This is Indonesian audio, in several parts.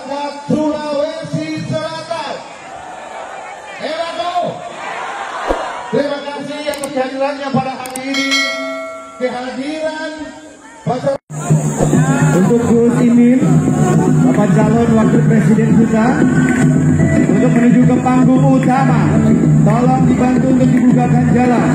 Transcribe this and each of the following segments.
masyarakat Sulawesi Selatan. Terima kasih atas kehadirannya pada hari ini. Kehadiran untuk Gus Imin, Bapak calon wakil presiden kita, untuk menuju ke panggung utama, tolong dibantu untuk dibukakan jalan.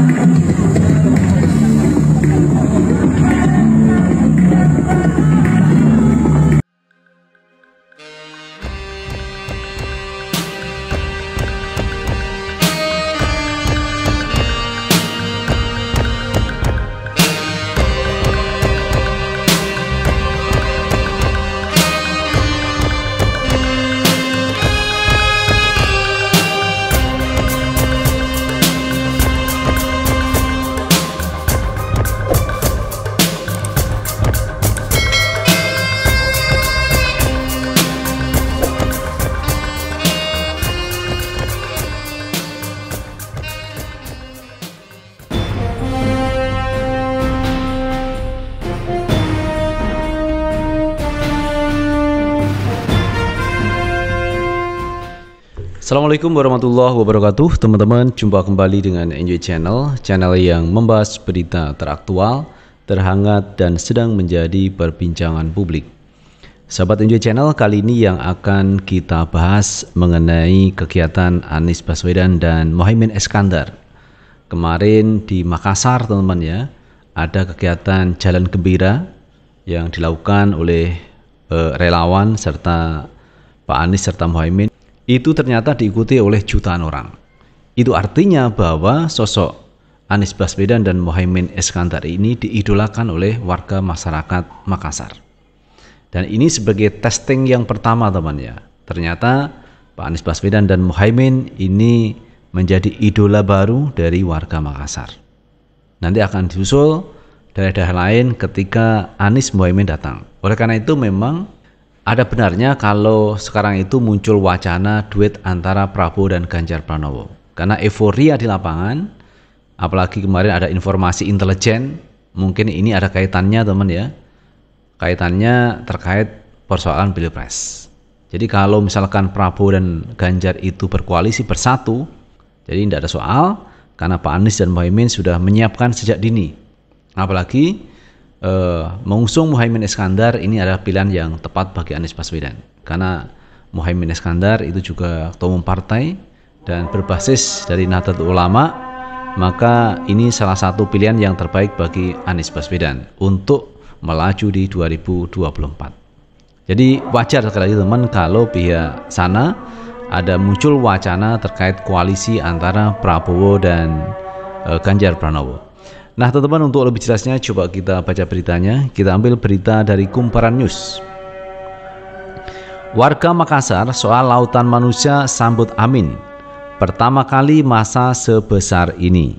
Assalamualaikum warahmatullahi wabarakatuh. Teman-teman, jumpa kembali dengan Enjoy Channel, channel yang membahas berita teraktual, terhangat, dan sedang menjadi perbincangan publik. Sahabat Enjoy Channel, kali ini yang akan kita bahas mengenai kegiatan Anies Baswedan dan Muhaimin Iskandar. Kemarin di Makassar, teman-teman ya, ada kegiatan Jalan Gembira yang dilakukan oleh relawan serta Pak Anies serta Muhaimin. Itu ternyata diikuti oleh jutaan orang. Itu artinya bahwa sosok Anies Baswedan dan Muhaimin Iskandar ini diidolakan oleh warga masyarakat Makassar. Dan ini sebagai testing yang pertama, teman ya. Ternyata Pak Anies Baswedan dan Muhaimin ini menjadi idola baru dari warga Makassar. Nanti akan disusul daerah-daerah lain ketika Anies Muhaimin datang. Oleh karena itu memang ada benarnya kalau sekarang itu muncul wacana duet antara Prabowo dan Ganjar Pranowo. Karena euforia di lapangan, apalagi kemarin ada informasi intelijen, mungkin ini ada kaitannya, teman ya. Kaitannya terkait persoalan Pilpres. Jadi kalau misalkan Prabowo dan Ganjar itu berkoalisi bersatu, jadi tidak ada soal, karena Pak Anies dan Muhaimin sudah menyiapkan sejak dini. Apalagi mengusung Muhaimin Iskandar ini adalah pilihan yang tepat bagi Anies Baswedan, karena Muhaimin Iskandar itu juga ketua umum partai dan berbasis dari Nahdlatul Ulama, maka ini salah satu pilihan yang terbaik bagi Anies Baswedan untuk melaju di 2024. Jadi wajar sekali lagi teman kalau pihak sana ada muncul wacana terkait koalisi antara Prabowo dan Ganjar Pranowo. Nah teman-teman, untuk lebih jelasnya coba kita baca beritanya. Kita ambil berita dari Kumparan News. Warga Makassar soal lautan manusia sambut Amin. Pertama kali masa sebesar ini.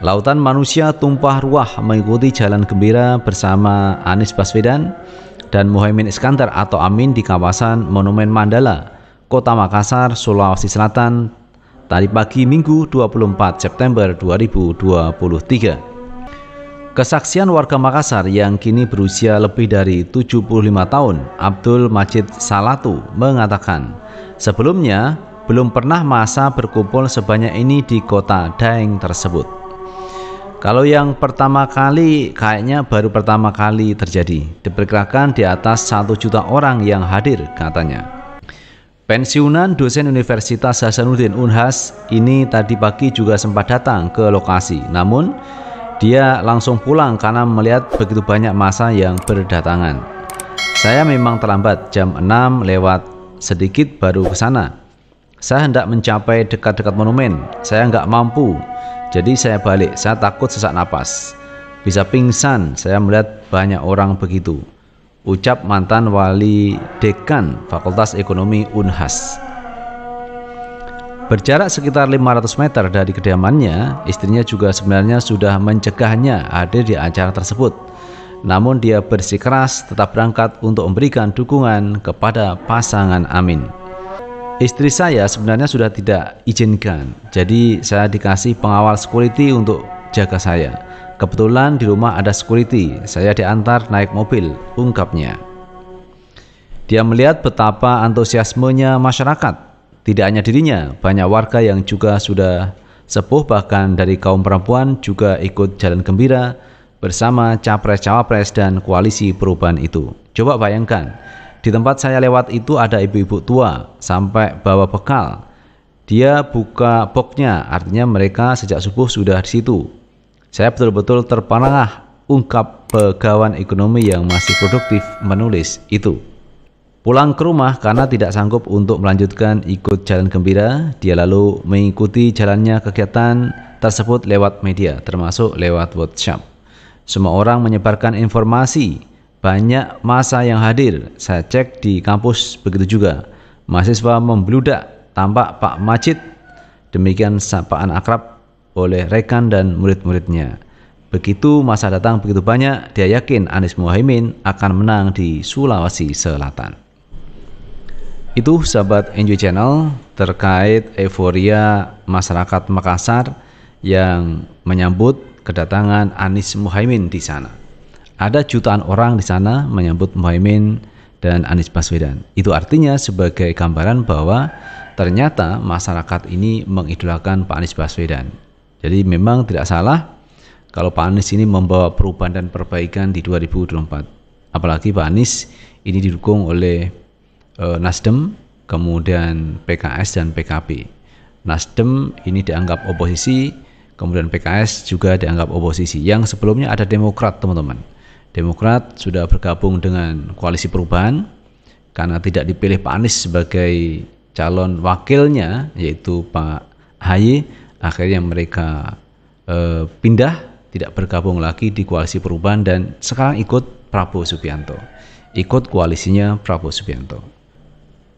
Lautan manusia tumpah ruah mengikuti Jalan Gembira bersama Anies Baswedan dan Muhaimin Iskandar atau Amin di kawasan Monumen Mandala, Kota Makassar, Sulawesi Selatan, tadi pagi Minggu 24 September 2023. Kesaksian warga Makassar yang kini berusia lebih dari 75 tahun, Abdul Majid Salatu, mengatakan sebelumnya belum pernah massa berkumpul sebanyak ini di kota Daeng tersebut. Kalau yang pertama kali kayaknya baru pertama kali terjadi. Diperkirakan di atas 1 juta orang yang hadir, katanya. Pensiunan dosen Universitas Hasanuddin Unhas ini tadi pagi juga sempat datang ke lokasi, namun dia langsung pulang karena melihat begitu banyak massa yang berdatangan. Saya memang terlambat, jam 6 lewat sedikit baru ke sana. Saya hendak mencapai dekat-dekat monumen, saya nggak mampu, jadi saya balik. Saya takut sesak napas, bisa pingsan saya melihat banyak orang begitu, ucap mantan wali dekan Fakultas Ekonomi Unhas. Berjarak sekitar 500 meter dari kediamannya, istrinya juga sebenarnya sudah mencegahnya hadir di acara tersebut. Namun dia bersikeras tetap berangkat untuk memberikan dukungan kepada pasangan Amin. Istri saya sebenarnya sudah tidak izinkan, jadi saya dikasih pengawal security untuk jaga saya. Kebetulan di rumah ada security, saya diantar naik mobil, ungkapnya. Dia melihat betapa antusiasmenya masyarakat. Tidak hanya dirinya, banyak warga yang juga sudah sepuh bahkan dari kaum perempuan juga ikut jalan gembira bersama capres-cawapres dan koalisi perubahan itu. Coba bayangkan, di tempat saya lewat itu ada ibu-ibu tua sampai bawa bekal. Dia buka boxnya, artinya mereka sejak subuh sudah di situ. Saya betul-betul terperangah, ungkap pegawai ekonomi yang masih produktif menulis itu. Pulang ke rumah karena tidak sanggup untuk melanjutkan ikut jalan gembira, dia lalu mengikuti jalannya kegiatan tersebut lewat media, termasuk lewat WhatsApp. Semua orang menyebarkan informasi, banyak massa yang hadir. Saya cek di kampus begitu juga. Mahasiswa membludak, tampak Pak Majid. Demikian sapaan akrab oleh rekan dan murid-muridnya. Begitu masa datang begitu banyak, dia yakin Anies Muhaimin akan menang di Sulawesi Selatan. Itu sahabat Enjoy Channel terkait euforia masyarakat Makassar yang menyambut kedatangan Anies Muhaimin di sana. Ada jutaan orang di sana menyambut Muhaimin dan Anies Baswedan. Itu artinya sebagai gambaran bahwa ternyata masyarakat ini mengidolakan Pak Anies Baswedan. Jadi memang tidak salah kalau Pak Anies ini membawa perubahan dan perbaikan di 2024. Apalagi Pak Anies ini didukung oleh Nasdem, kemudian PKS dan PKB. Nasdem ini dianggap oposisi, kemudian PKS juga dianggap oposisi. Yang sebelumnya ada Demokrat, teman-teman. Demokrat sudah bergabung dengan koalisi perubahan karena tidak dipilih Pak Anies sebagai calon wakilnya, yaitu Pak AHY. Akhirnya mereka pindah, tidak bergabung lagi di koalisi perubahan dan sekarang ikut Prabowo Subianto, ikut koalisinya Prabowo Subianto.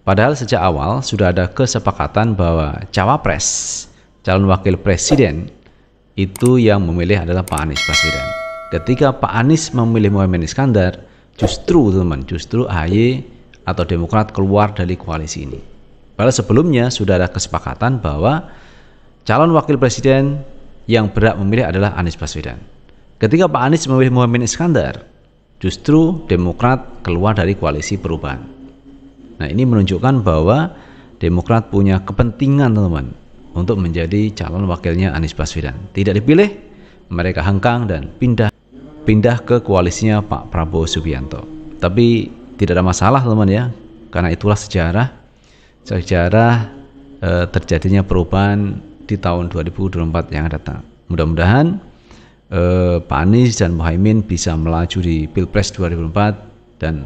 Padahal sejak awal sudah ada kesepakatan bahwa cawapres, calon wakil presiden, itu yang memilih adalah Pak Anies Baswedan. Ketika Pak Anies memilih Muhaimin Iskandar, justru AHY atau Demokrat keluar dari koalisi ini. Padahal sebelumnya sudah ada kesepakatan bahwa calon wakil presiden yang berhak memilih adalah Anies Baswedan. Ketika Pak Anies memilih Muhaimin Iskandar, justru Demokrat keluar dari koalisi perubahan. Nah, ini menunjukkan bahwa Demokrat punya kepentingan, teman-teman, untuk menjadi calon wakilnya Anies Baswedan. Tidak dipilih, mereka hengkang dan pindah ke koalisinya Pak Prabowo Subianto. Tapi tidak ada masalah, teman-teman ya, karena itulah sejarah terjadinya perubahan di tahun 2024 yang datang. Mudah-mudahan Pak Anies dan Muhaimin bisa melaju di Pilpres 2024 dan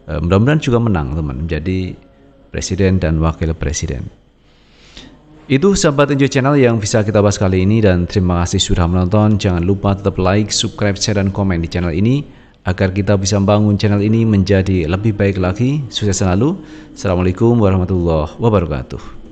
mudah-mudahan juga menang, teman, menjadi presiden dan wakil presiden. Itu sahabat Enjoy Channel yang bisa kita bahas kali ini, dan terima kasih sudah menonton. Jangan lupa tetap like, subscribe, share, dan komen di channel ini agar kita bisa membangun channel ini menjadi lebih baik lagi. Sukses selalu. Assalamualaikum warahmatullahi wabarakatuh.